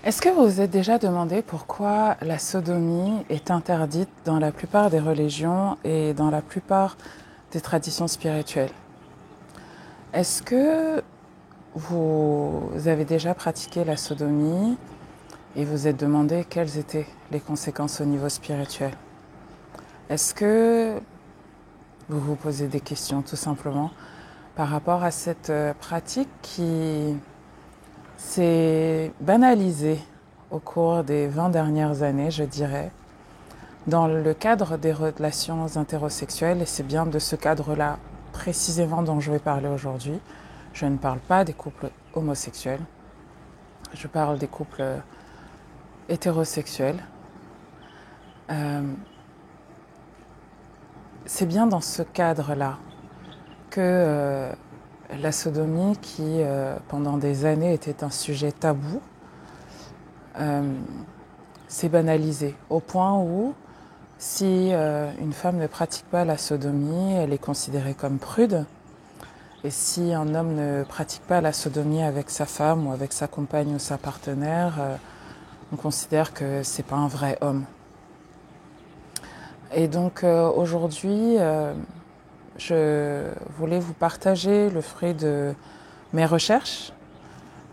Est-ce que vous vous êtes déjà demandé pourquoi la sodomie est interdite dans la plupart des religions et dans la plupart des traditions spirituelles? Est-ce que vous avez déjà pratiqué la sodomie et vous vous êtes demandé quelles étaient les conséquences au niveau spirituel? Est-ce que vous vous posez des questions tout simplement par rapport à cette pratique qui s'est banalisée au cours des 20 dernières années, je dirais, dans le cadre des relations hétérosexuelles, et c'est bien de ce cadre-là précisément dont je vais parler aujourd'hui. Je ne parle pas des couples homosexuels, je parle des couples hétérosexuels. C'est bien dans ce cadre-là que la sodomie, qui pendant des années était un sujet tabou, s'est banalisée au point où si une femme ne pratique pas la sodomie, elle est considérée comme prude. Et si un homme ne pratique pas la sodomie avec sa femme ou avec sa compagne ou sa partenaire, on considère que c'est pas un vrai homme. Et donc aujourd'hui, je voulais vous partager le fruit de mes recherches,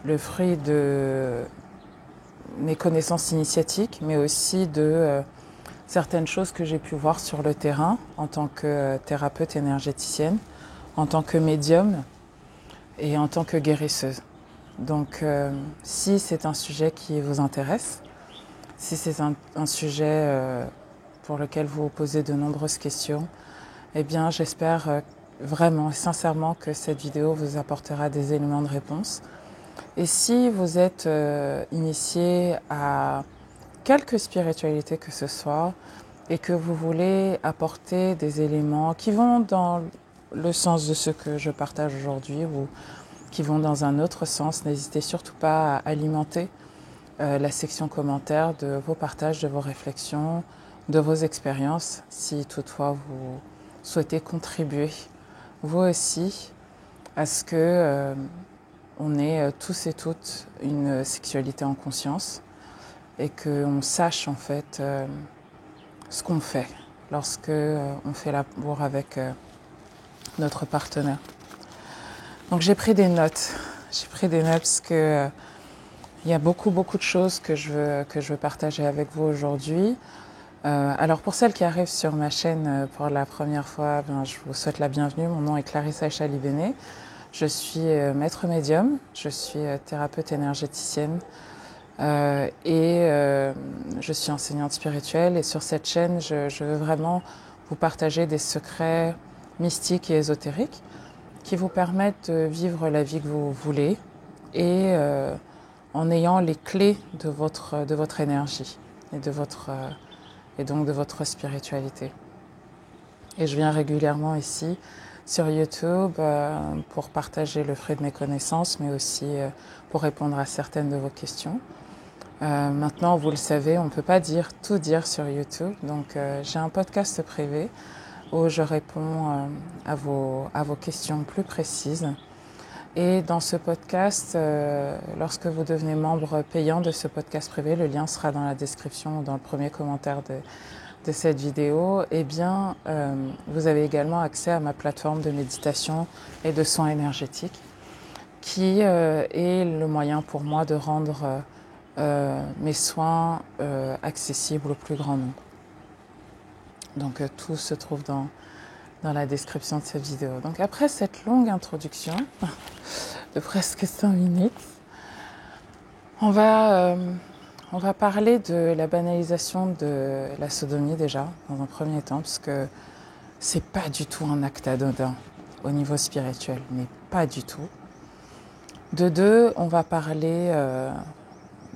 le fruit de mes connaissances initiatiques, mais aussi de certaines choses que j'ai pu voir sur le terrain en tant que thérapeute énergéticienne, en tant que médium et en tant que guérisseuse. Donc si c'est un sujet qui vous intéresse, si c'est un sujet pour lequel vous vous posez de nombreuses questions, eh bien j'espère vraiment et sincèrement que cette vidéo vous apportera des éléments de réponse. Et si vous êtes initié à quelque spiritualité que ce soit et que vous voulez apporter des éléments qui vont dans le sens de ce que je partage aujourd'hui ou qui vont dans un autre sens, n'hésitez surtout pas à alimenter la section commentaires de vos partages, de vos réflexions, de vos expériences, si toutefois vous souhaitez contribuer, vous aussi, à ce que on ait tous et toutes une sexualité en conscience et qu'on sache en fait ce qu'on fait lorsque on fait l'amour avec notre partenaire. Donc j'ai pris des notes. J'ai pris des notes parce que il y a beaucoup de choses que je veux partager avec vous aujourd'hui. Alors pour celles qui arrivent sur ma chaîne pour la première fois, je vous souhaite la bienvenue. Mon nom est Clarissa Echalibene. Je suis maître médium, je suis thérapeute énergéticienne et je suis enseignante spirituelle. Et sur cette chaîne, je veux vraiment vous partager des secrets mystiques et ésotériques qui vous permettent de vivre la vie que vous voulez et en ayant les clés de votre énergie et et donc de votre spiritualité. Et je viens régulièrement ici sur YouTube pour partager le fruit de mes connaissances, mais aussi pour répondre à certaines de vos questions. Maintenant, vous le savez, on ne peut pas tout dire sur YouTube, donc j'ai un podcast privé où je réponds à vos questions plus précises. Et dans ce podcast, lorsque vous devenez membre payant de ce podcast privé, le lien sera dans la description ou dans le premier commentaire de cette vidéo, eh bien, vous avez également accès à ma plateforme de méditation et de soins énergétiques, qui est le moyen pour moi de rendre mes soins accessibles au plus grand nombre. Donc tout se trouve dans la description de cette vidéo. Donc après cette longue introduction de presque 5 minutes, on va parler de la banalisation de la sodomie déjà, dans un premier temps, parce que c'est pas du tout un acte anodin au niveau spirituel, mais pas du tout. De deux, on va parler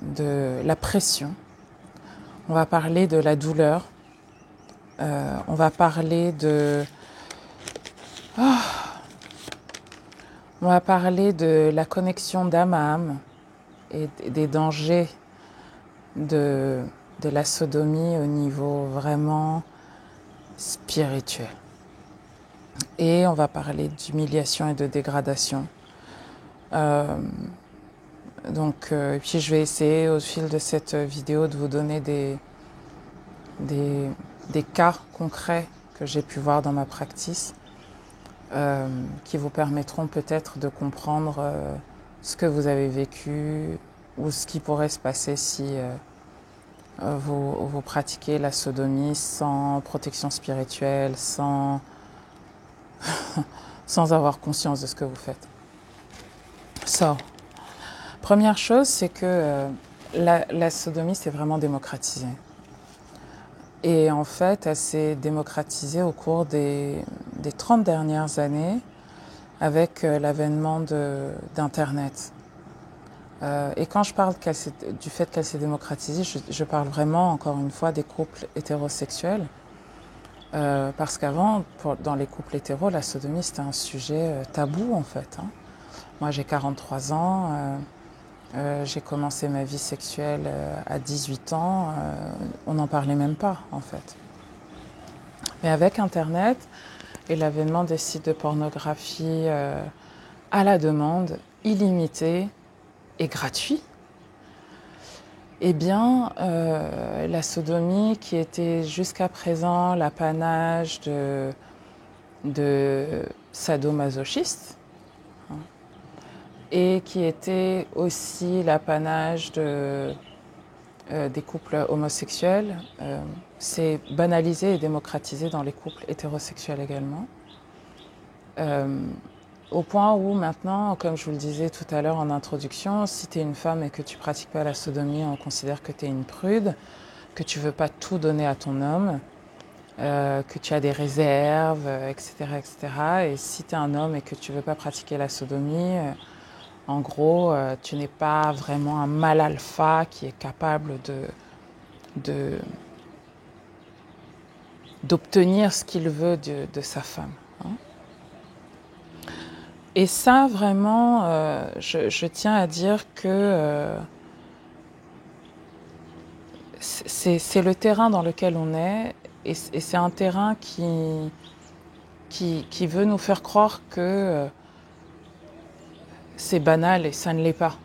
de la pression, on va parler de la douleur, on va parler on va parler de la connexion d'âme à âme et des dangers de la sodomie au niveau vraiment spirituel. Et on va parler d'humiliation et de dégradation Donc, et puis je vais essayer au fil de cette vidéo de vous donner des cas concrets que j'ai pu voir dans ma practice qui vous permettront peut-être de comprendre ce que vous avez vécu ou ce qui pourrait se passer si vous pratiquez la sodomie sans protection spirituelle, sans avoir conscience de ce que vous faites. So, première chose, c'est que la sodomie s'est vraiment démocratisée. Et en fait, elle s'est démocratisée au cours des 30 dernières années avec l'avènement d'Internet. Et quand je parle du fait qu'elle s'est démocratisée, je parle vraiment, encore une fois, des couples hétérosexuels. Parce qu'avant, dans les couples hétéros, la sodomie, c'était un sujet tabou, en fait. Hein. Moi, j'ai 43 ans. J'ai commencé ma vie sexuelle à 18 ans. On n'en parlait même pas, en fait. Mais avec Internet et l'avènement des sites de pornographie à la demande, illimité et gratuit, eh bien, la sodomie, qui était jusqu'à présent l'apanage de sadomasochistes, hein, et qui était aussi l'apanage des couples homosexuels, s'est banalisé et démocratisé dans les couples hétérosexuels également. Au point où maintenant, comme je vous le disais tout à l'heure en introduction, si tu es une femme et que tu pratiques pas la sodomie, on considère que tu es une prude, que tu veux pas tout donner à ton homme, que tu as des réserves, etc., etc. Et si tu es un homme et que tu veux pas pratiquer la sodomie, en gros, tu n'es pas vraiment un mâle alpha qui est capable d'obtenir ce qu'il veut de sa femme. Hein. Et ça, vraiment, je tiens à dire que c'est le terrain dans lequel on est, et c'est un terrain qui veut nous faire croire que c'est banal, et ça ne l'est pas.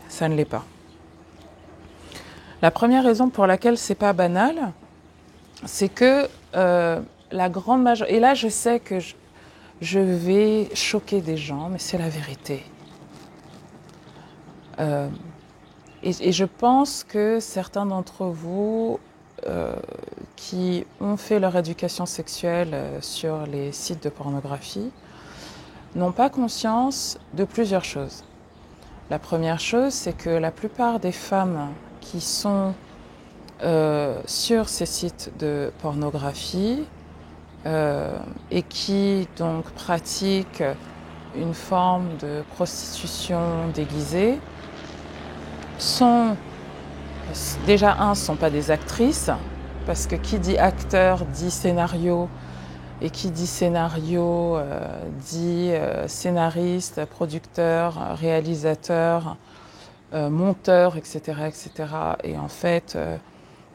Ça ne l'est pas. La première raison pour laquelle c'est pas banal, c'est que la grande majorité... Et là, je sais que je vais choquer des gens, mais c'est la vérité. Et je pense que certains d'entre vous qui ont fait leur éducation sexuelle sur les sites de pornographie n'ont pas conscience de plusieurs choses. La première chose, c'est que la plupart des femmes qui sont sur ces sites de pornographie et qui donc pratiquent une forme de prostitution déguisée sont déjà ne sont pas des actrices, parce que qui dit acteur dit scénario, et qui dit scénario dit scénariste, producteur, réalisateur, monteur, etc., etc. Et en fait,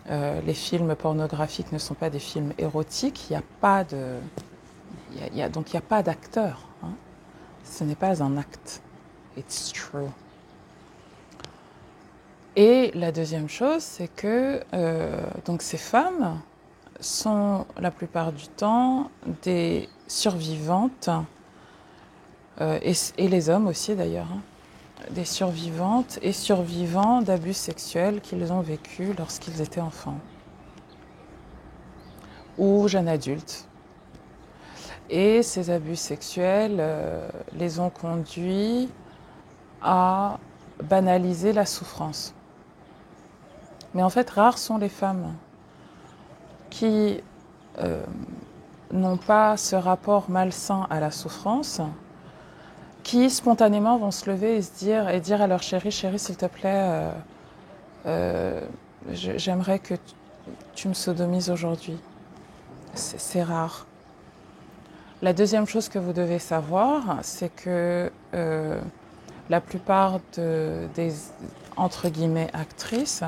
les films pornographiques ne sont pas des films érotiques. Il n'y a pas donc il n'y a pas d'acteur. Hein. Ce n'est pas un acte. It's true. Et la deuxième chose, c'est que donc ces femmes sont la plupart du temps des survivantes, et les hommes aussi d'ailleurs, hein, des survivantes et survivants d'abus sexuels qu'ils ont vécus lorsqu'ils étaient enfants ou jeunes adultes. Et ces abus sexuels les ont conduits à banaliser la souffrance. Mais en fait, rares sont les femmes qui n'ont pas ce rapport malsain à la souffrance, qui spontanément vont se lever et dire à leur chérie, s'il te plaît, j'aimerais que tu me sodomises aujourd'hui. C'est rare. La deuxième chose que vous devez savoir, c'est que la plupart des entre guillemets actrices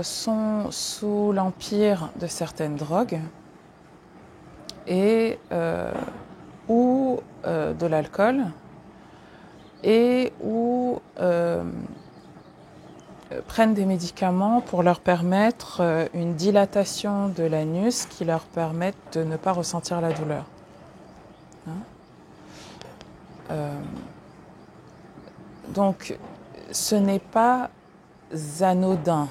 sont sous l'empire de certaines drogues et ou de l'alcool, et ou prennent des médicaments pour leur permettre une dilatation de l'anus qui leur permettent de ne pas ressentir la douleur. Donc, ce n'est pas anodin.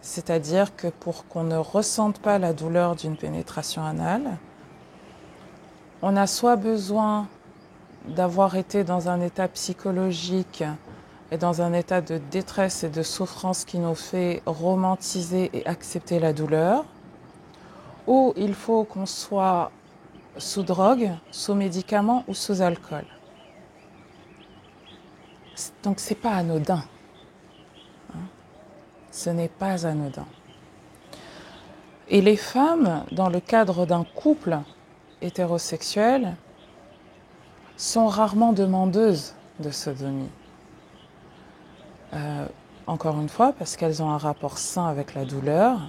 C'est-à-dire que pour qu'on ne ressente pas la douleur d'une pénétration anale, on a soit besoin d'avoir été dans un état psychologique et dans un état de détresse et de souffrance qui nous fait romantiser et accepter la douleur, ou il faut qu'on soit sous drogue, sous médicaments ou sous alcool. Donc c'est pas anodin. Ce n'est pas anodin. Et les femmes, dans le cadre d'un couple hétérosexuel, sont rarement demandeuses de sodomie. Encore une fois, parce qu'elles ont un rapport sain avec la douleur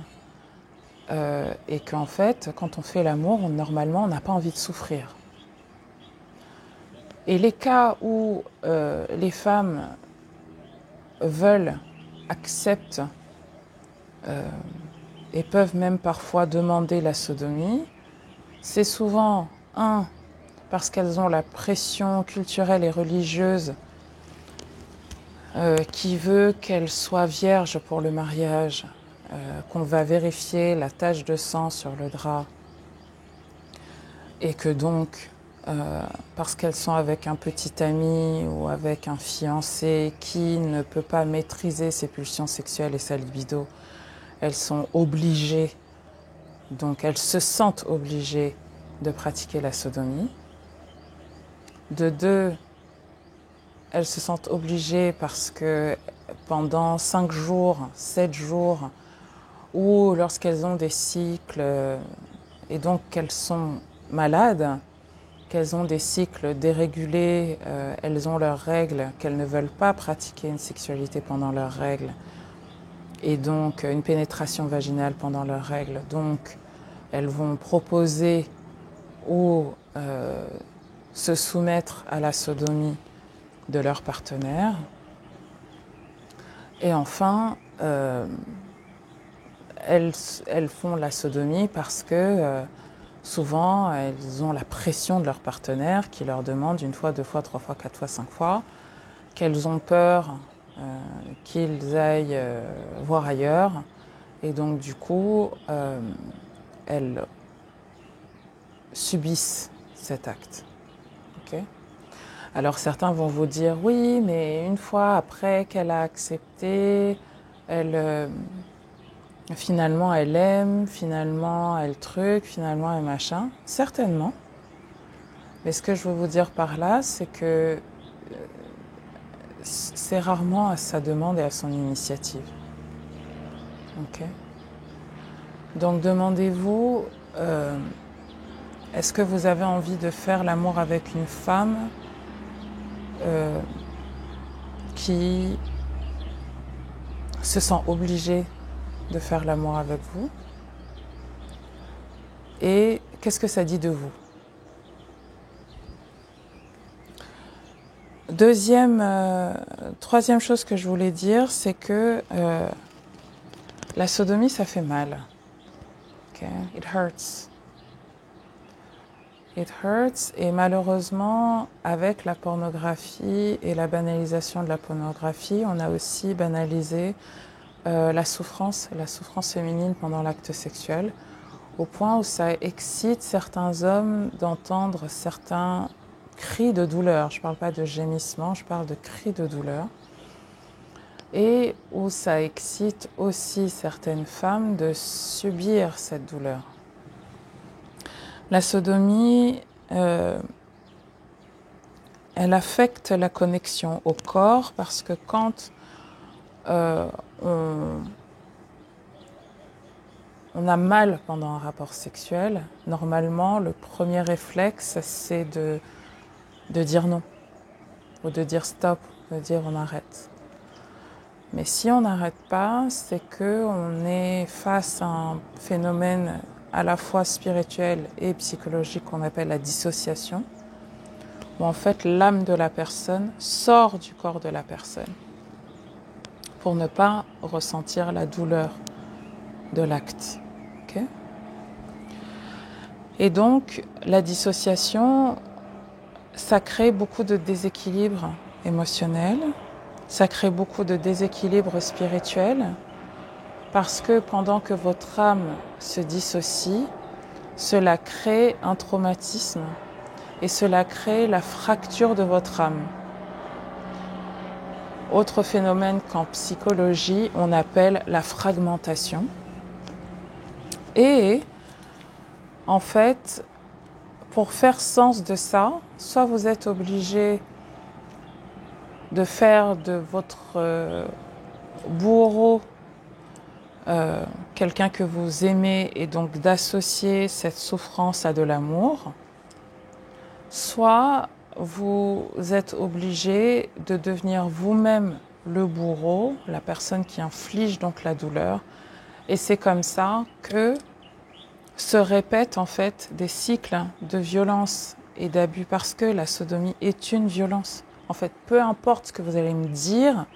et qu'en fait, quand on fait l'amour, normalement, on n'a pas envie de souffrir. Et les cas où les femmes veulent, acceptent et peuvent même parfois demander la sodomie, c'est souvent, parce qu'elles ont la pression culturelle et religieuse qui veut qu'elles soient vierges pour le mariage, qu'on va vérifier la tache de sang sur le drap, et que donc, parce qu'elles sont avec un petit ami ou avec un fiancé qui ne peut pas maîtriser ses pulsions sexuelles et sa libido, elles sont obligées, donc elles se sentent obligées de pratiquer la sodomie. De deux, elles se sentent obligées parce que pendant 5 jours, 7 jours, ou lorsqu'elles ont des cycles et donc qu'elles sont malades, qu'elles ont des cycles dérégulés, elles ont leurs règles, qu'elles ne veulent pas pratiquer une sexualité pendant leurs règles, et donc une pénétration vaginale pendant leurs règles. Donc elles vont proposer ou se soumettre à la sodomie de leur partenaire. Et enfin, elles font la sodomie parce que souvent, elles ont la pression de leur partenaire qui leur demande 1 fois, 2 fois, 3 fois, 4 fois, 5 fois, qu'elles ont peur qu'ils aillent voir ailleurs. Et donc, du coup, elles subissent cet acte. Okay ? Alors, certains vont vous dire, oui, mais 1 fois après qu'elle a accepté, finalement, elle aime, finalement, elle truc, finalement, elle machin. Certainement. Mais ce que je veux vous dire par là, c'est que c'est rarement à sa demande et à son initiative. Ok ? Donc, demandez-vous, est-ce que vous avez envie de faire l'amour avec une femme qui se sent obligée de faire l'amour avec vous? Et qu'est-ce que ça dit de vous? Troisième chose que je voulais dire, c'est que la sodomie, ça fait mal. Okay? It hurts. It hurts. Et malheureusement, avec la pornographie et la banalisation de la pornographie, on a aussi banalisé la souffrance féminine pendant l'acte sexuel, au point où ça excite certains hommes d'entendre certains cris de douleur. Je ne parle pas de gémissements, je parle de cris de douleur. Et où ça excite aussi certaines femmes de subir cette douleur. La sodomie, elle affecte la connexion au corps parce que quand on a mal pendant un rapport sexuel, normalement, le premier réflexe, c'est de dire non, ou de dire stop, de dire on arrête. Mais si on n'arrête pas, c'est qu'on est face à un phénomène à la fois spirituel et psychologique qu'on appelle la dissociation, où en fait l'âme de la personne sort du corps de la personne pour ne pas ressentir la douleur de l'acte. Okay? Et donc la dissociation, ça crée beaucoup de déséquilibre émotionnel, ça crée beaucoup de déséquilibre spirituel, parce que pendant que votre âme se dissocie, cela crée un traumatisme et cela crée la fracture de votre âme. Autre phénomène qu'en psychologie, on appelle la fragmentation. Et en fait, pour faire sens de ça, soit vous êtes obligé de faire de votre bourreau quelqu'un que vous aimez et donc d'associer cette souffrance à de l'amour, soit vous êtes obligé de devenir vous-même le bourreau, la personne qui inflige donc la douleur, et c'est comme ça que se répètent en fait des cycles de violence et d'abus, parce que la sodomie est une violence. En fait, peu importe ce que vous allez me dire,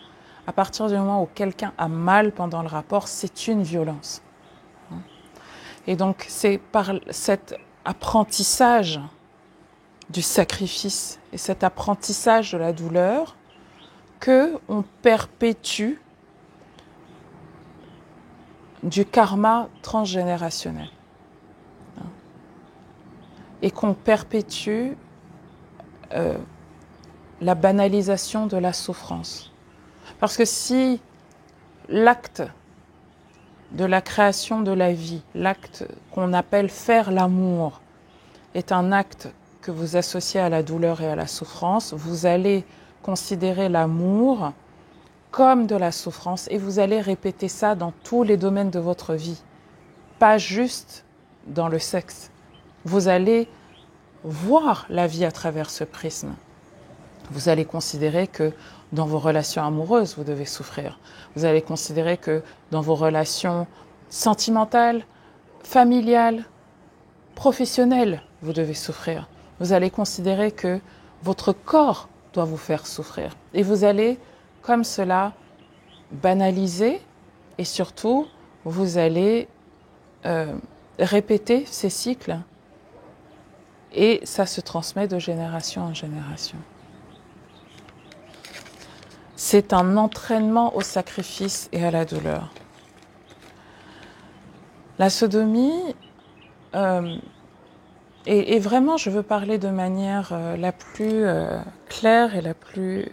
à partir du moment où quelqu'un a mal pendant le rapport, c'est une violence. Et donc, c'est par cet apprentissage du sacrifice et cet apprentissage de la douleur qu'on perpétue du karma transgénérationnel. Et qu'on perpétue la banalisation de la souffrance. Parce que si l'acte de la création de la vie, l'acte qu'on appelle faire l'amour, est un acte que vous associez à la douleur et à la souffrance, vous allez considérer l'amour comme de la souffrance et vous allez répéter ça dans tous les domaines de votre vie, pas juste dans le sexe. Vous allez voir la vie à travers ce prisme. Vous allez considérer que dans vos relations amoureuses, vous devez souffrir. Vous allez considérer que dans vos relations sentimentales, familiales, professionnelles, vous devez souffrir. Vous allez considérer que votre corps doit vous faire souffrir. Et vous allez, comme cela, banaliser et surtout, vous allez répéter ces cycles et ça se transmet de génération en génération. C'est un entraînement au sacrifice et à la douleur. La sodomie, et vraiment je veux parler de manière la plus claire et la plus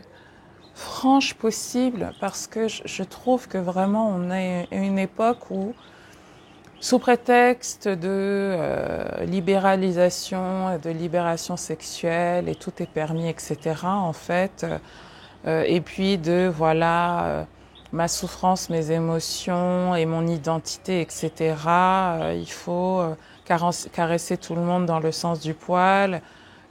franche possible, parce que je trouve que vraiment on est à une époque où, sous prétexte de libéralisation, de libération sexuelle, et tout est permis, etc., en fait, et puis de, voilà, ma souffrance, mes émotions et mon identité, etc., il faut caresser tout le monde dans le sens du poil,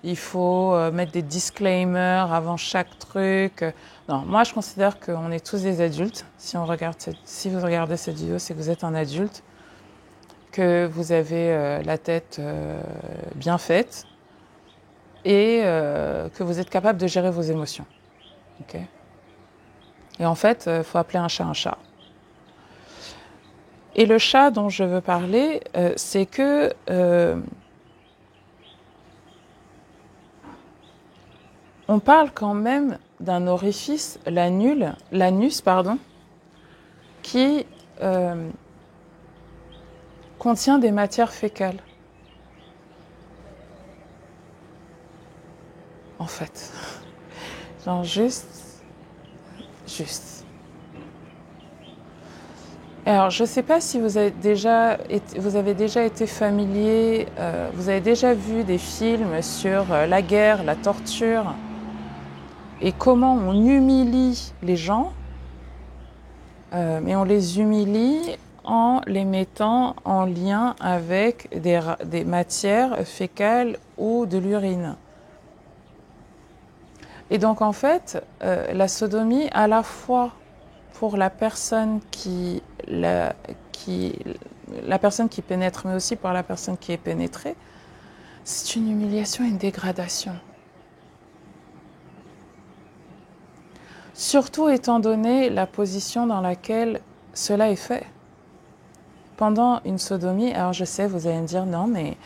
il faut mettre des disclaimers avant chaque truc. Non, moi je considère qu'on est tous des adultes. Si vous regardez cette vidéo, c'est que vous êtes un adulte, que vous avez la tête bien faite et que vous êtes capable de gérer vos émotions. Okay. Et en fait, il faut appeler un chat un chat. Et le chat dont je veux parler, c'est que on parle quand même d'un orifice, l'anus, qui contient des matières fécales. En fait. Genre juste. Alors, je ne sais pas si vous avez déjà été familier, vous avez déjà vu des films sur la guerre, la torture, et comment on humilie les gens, mais on les humilie en les mettant en lien avec des matières fécales ou de l'urine. Et donc en fait, la sodomie, à la fois pour la personne qui pénètre, mais aussi pour la personne qui est pénétrée, c'est une humiliation et une dégradation. Surtout étant donné la position dans laquelle cela est fait. Pendant une sodomie, alors je sais, vous allez me dire non, mais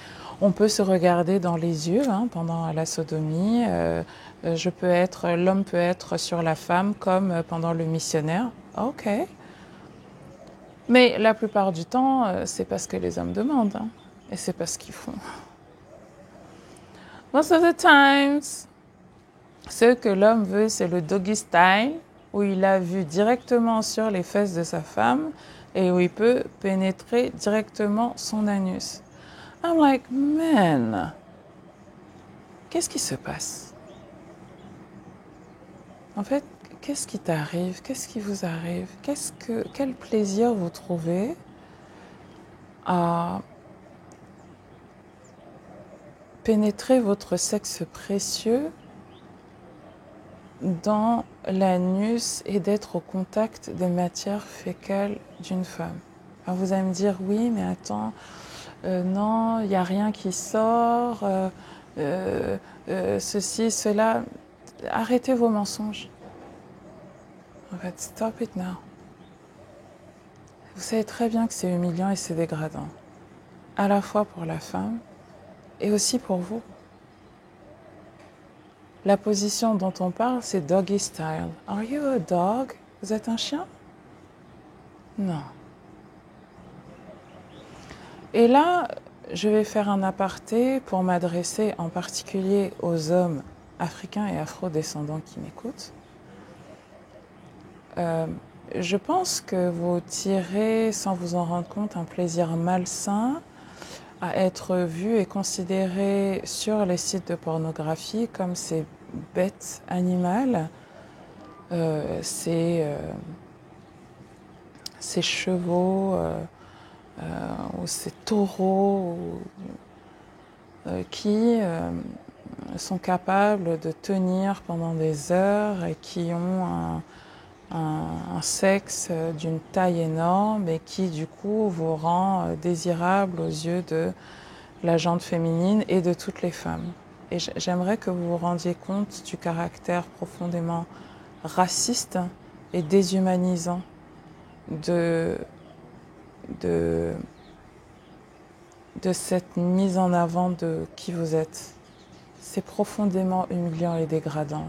on peut se regarder dans les yeux pendant la sodomie. L'homme peut être sur la femme comme pendant le missionnaire. Ok. Mais la plupart du temps, c'est parce que les hommes demandent. Et c'est pas ce qu'ils font. Most of the times, ce que l'homme veut, c'est le doggy style, où il a vu directement sur les fesses de sa femme et où il peut pénétrer directement son anus. I'm like, man, qu'est-ce qui se passe? En fait, qu'est-ce qui t'arrive? Qu'est-ce qui vous arrive? Quel plaisir vous trouvez à pénétrer votre sexe précieux dans l'anus et d'être au contact des matières fécales d'une femme? Alors vous allez me dire, oui, mais attends, non, il n'y a rien qui sort, ceci, cela. Arrêtez vos mensonges. En fait, stop it now. Vous savez très bien que c'est humiliant et c'est dégradant, à la fois pour la femme et aussi pour vous. La position dont on parle, c'est doggy style. Are you a dog? Vous êtes un chien? Non. Et là, je vais faire un aparté pour m'adresser en particulier aux hommes africains et afro-descendants qui m'écoutent. Je pense que vous tirez, sans vous en rendre compte, un plaisir malsain à être vu et considéré sur les sites de pornographie comme ces bêtes animales, ces chevaux ou ces taureaux qui sont capables de tenir pendant des heures et qui ont un sexe d'une taille énorme et qui du coup vous rend désirable aux yeux de la gente féminine et de toutes les femmes. Et j'aimerais que vous vous rendiez compte du caractère profondément raciste et déshumanisant de cette mise en avant de qui vous êtes. C'est profondément humiliant et dégradant.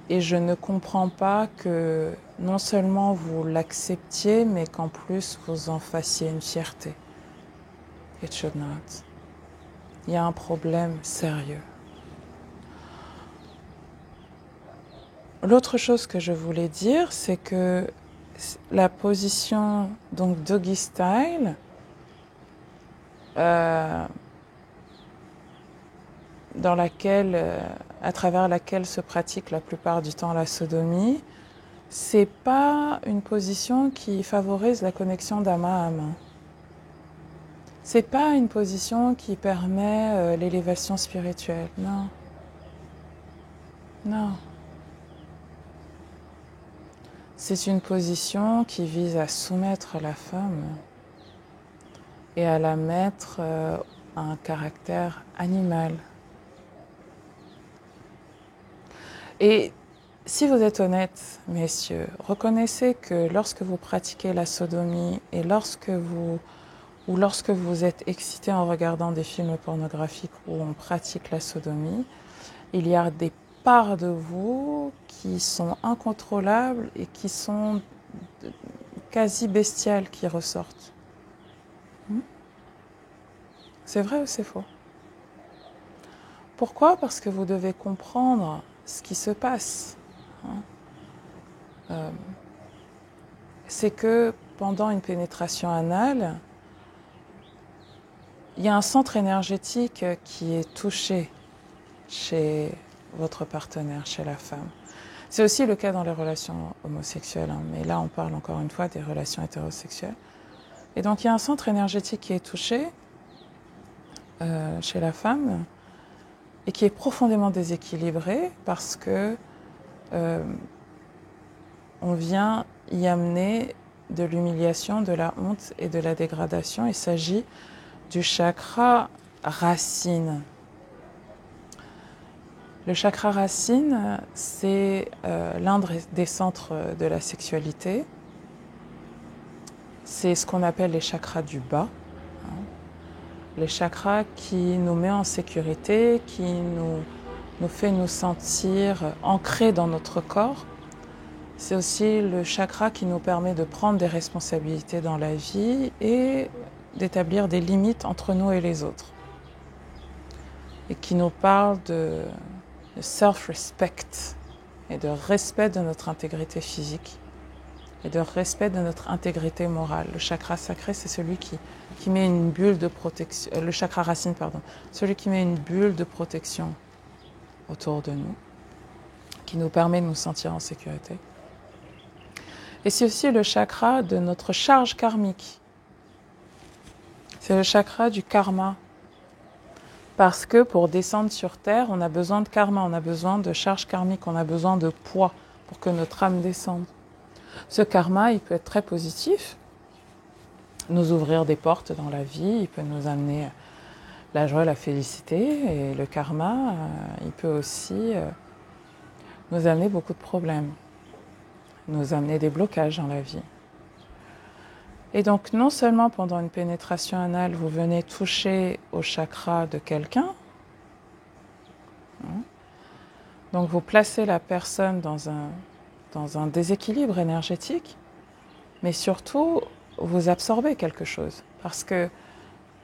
Et je ne comprends pas que non seulement vous l'acceptiez, mais qu'en plus vous en fassiez une fierté. It should not. Il y a un problème sérieux. L'autre chose que je voulais dire, c'est que la position donc doggy style dans laquelle, à travers laquelle se pratique la plupart du temps la sodomie, c'est pas une position qui favorise la connexion d'âme à âme. C'est pas une position qui permet l'élévation spirituelle, non. Non. C'est une position qui vise à soumettre la femme et à la mettre à un caractère animal. Et si vous êtes honnêtes, messieurs, reconnaissez que lorsque vous pratiquez la sodomie et lorsque vous êtes excité en regardant des films pornographiques où on pratique la sodomie, il y a des parts de vous qui sont incontrôlables et qui sont quasi bestiales qui ressortent. C'est vrai ou c'est faux? Pourquoi? Parce que vous devez comprendre ce qui se passe. C'est que pendant une pénétration anale, il y a un centre énergétique qui est touché chez votre partenaire, chez la femme. C'est aussi le cas dans les relations homosexuelles, mais là on parle encore une fois des relations hétérosexuelles. Et donc il y a un centre énergétique qui est touché chez la femme et qui est profondément déséquilibré parce que on vient y amener de l'humiliation, de la honte et de la dégradation. Il s'agit du chakra racine. Le chakra racine, c'est l'un des centres de la sexualité. C'est ce qu'on appelle les chakras du bas. Les chakras qui nous met en sécurité, qui nous fait nous sentir ancrés dans notre corps. C'est aussi le chakra qui nous permet de prendre des responsabilités dans la vie et d'établir des limites entre nous et les autres. Et qui nous parle de self-respect et de respect de notre intégrité physique et de respect de notre intégrité morale. Le chakra sacré, c'est celui qui met une bulle de protection, le chakra racine, pardon, celui qui met une bulle de protection autour de nous, qui nous permet de nous sentir en sécurité. Et c'est aussi le chakra de notre charge karmique. C'est le chakra du karma. Parce que pour descendre sur Terre, on a besoin de karma, on a besoin de charge karmique, on a besoin de poids pour que notre âme descende. Ce karma, il peut être très positif, nous ouvrir des portes dans la vie, il peut nous amener la joie, la félicité. Et le karma, il peut aussi nous amener beaucoup de problèmes, nous amener des blocages dans la vie. Et donc, non seulement pendant une pénétration anale, vous venez toucher au chakra de quelqu'un, donc vous placez la personne dans un déséquilibre énergétique, mais surtout, vous absorbez quelque chose. Parce que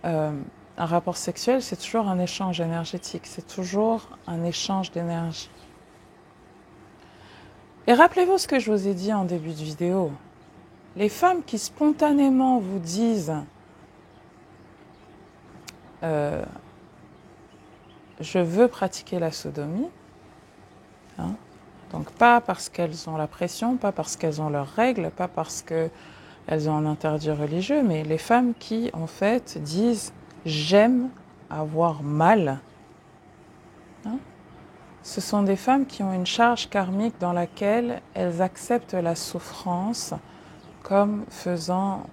un rapport sexuel, c'est toujours un échange énergétique, c'est toujours un échange d'énergie. Et rappelez-vous ce que je vous ai dit en début de vidéo. Les femmes qui spontanément vous disent « je veux pratiquer la sodomie », donc pas parce qu'elles ont la pression, pas parce qu'elles ont leurs règles, pas parce qu'elles ont un interdit religieux, mais les femmes qui en fait disent « j'aime avoir mal ». Ce sont des femmes qui ont une charge karmique dans laquelle elles acceptent la souffrance comme faisant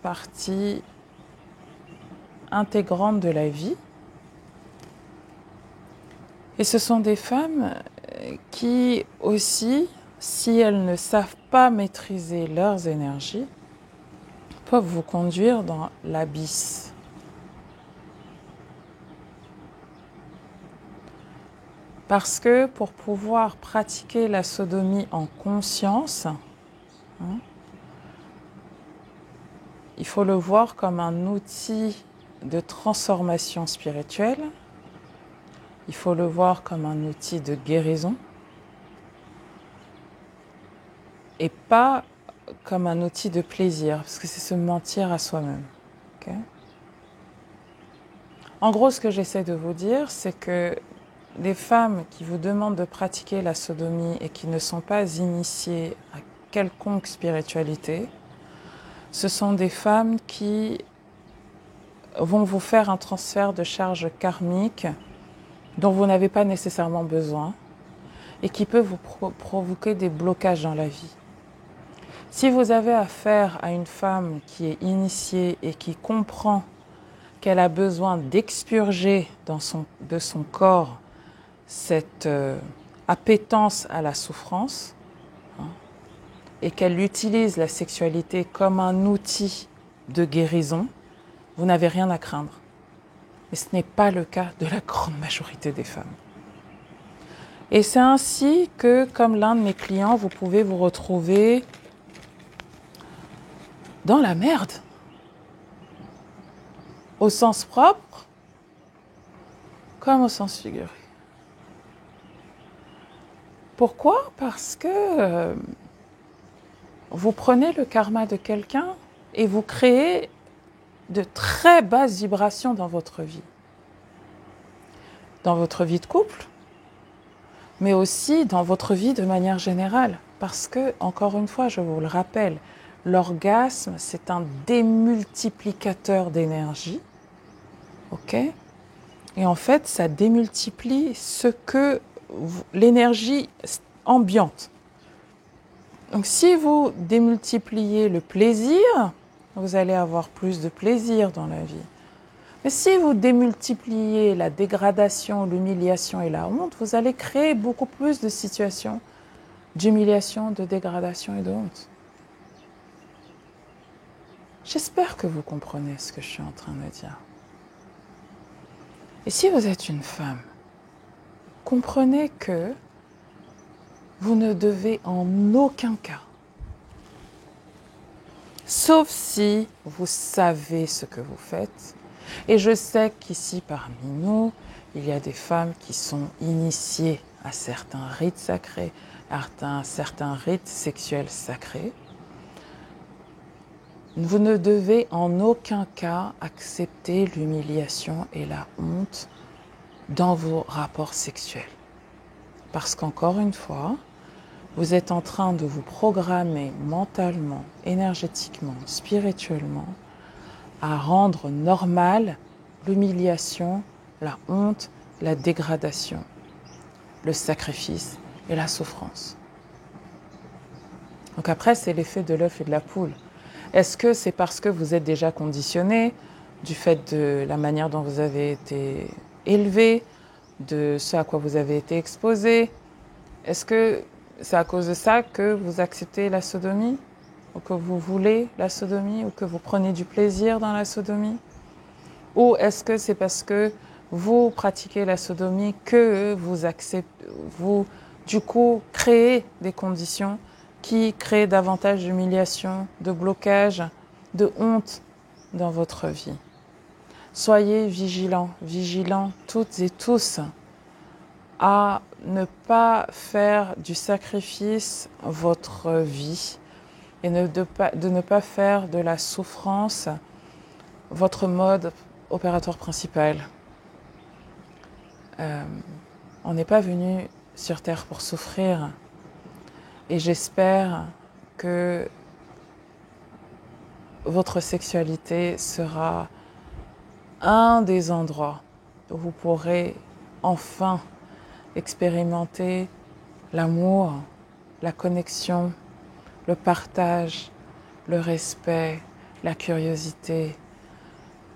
partie intégrante de la vie. Et ce sont des femmes qui aussi, si elles ne savent pas maîtriser leurs énergies, peuvent vous conduire dans l'abysse. Parce que pour pouvoir pratiquer la sodomie en conscience, il faut le voir comme un outil de transformation spirituelle, il faut le voir comme un outil de guérison et pas comme un outil de plaisir, parce que c'est se mentir à soi-même. Okay? En gros, ce que j'essaie de vous dire, c'est que les femmes qui vous demandent de pratiquer la sodomie et qui ne sont pas initiées à quelconque spiritualité, ce sont des femmes qui vont vous faire un transfert de charge karmique dont vous n'avez pas nécessairement besoin et qui peut vous provoquer des blocages dans la vie. Si vous avez affaire à une femme qui est initiée et qui comprend qu'elle a besoin d'expurger de son corps cette appétence à la souffrance, et qu'elle utilise la sexualité comme un outil de guérison, vous n'avez rien à craindre. Mais ce n'est pas le cas de la grande majorité des femmes. Et c'est ainsi que, comme l'un de mes clients, vous pouvez vous retrouver dans la merde. Au sens propre, comme au sens figuré. Pourquoi ? Parce que vous prenez le karma de quelqu'un et vous créez de très basses vibrations dans votre vie. Dans votre vie de couple, mais aussi dans votre vie de manière générale. Parce que, encore une fois, je vous le rappelle, l'orgasme, c'est un démultiplicateur d'énergie. Ok ? Et en fait, ça démultiplie l'énergie ambiante. Donc, si vous démultipliez le plaisir, vous allez avoir plus de plaisir dans la vie. Mais si vous démultipliez la dégradation, l'humiliation et la honte, vous allez créer beaucoup plus de situations d'humiliation, de dégradation et de honte. J'espère que vous comprenez ce que je suis en train de dire. Et si vous êtes une femme, comprenez que vous ne devez en aucun cas, sauf si vous savez ce que vous faites, et je sais qu'ici parmi nous, il y a des femmes qui sont initiées à certains rites sacrés, à certains rites sexuels sacrés. Vous ne devez en aucun cas accepter l'humiliation et la honte dans vos rapports sexuels. Parce qu'encore une fois, vous êtes en train de vous programmer mentalement, énergétiquement, spirituellement à rendre normale l'humiliation, la honte, la dégradation, le sacrifice et la souffrance. Donc après, c'est l'effet de l'œuf et de la poule. Est-ce que c'est parce que vous êtes déjà conditionné du fait de la manière dont vous avez été élevé, de ce à quoi vous avez été exposé? Est-ce que c'est à cause de ça que vous acceptez la sodomie? Ou que vous voulez la sodomie? Ou que vous prenez du plaisir dans la sodomie? Ou est-ce que c'est parce que vous pratiquez la sodomie que vous acceptez, vous du coup créez des conditions qui créent davantage d'humiliation, de blocage, de honte dans votre vie? Soyez vigilants toutes et tous à ne pas faire du sacrifice votre vie et de ne pas faire de la souffrance votre mode opératoire principal. On n'est pas venu sur Terre pour souffrir, et j'espère que votre sexualité sera un des endroits où vous pourrez enfin expérimenter l'amour, la connexion, le partage, le respect, la curiosité,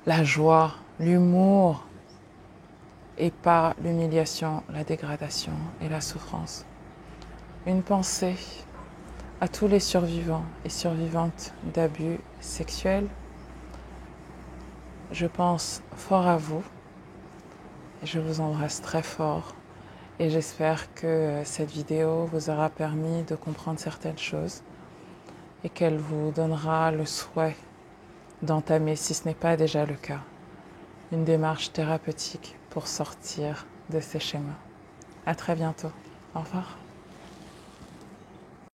la joie, l'humour, et pas l'humiliation, la dégradation et la souffrance. Une pensée à tous les survivants et survivantes d'abus sexuels. Je pense fort à vous, et je vous embrasse très fort, et j'espère que cette vidéo vous aura permis de comprendre certaines choses et qu'elle vous donnera le souhait d'entamer, si ce n'est pas déjà le cas, une démarche thérapeutique pour sortir de ces schémas. À très bientôt. Au revoir.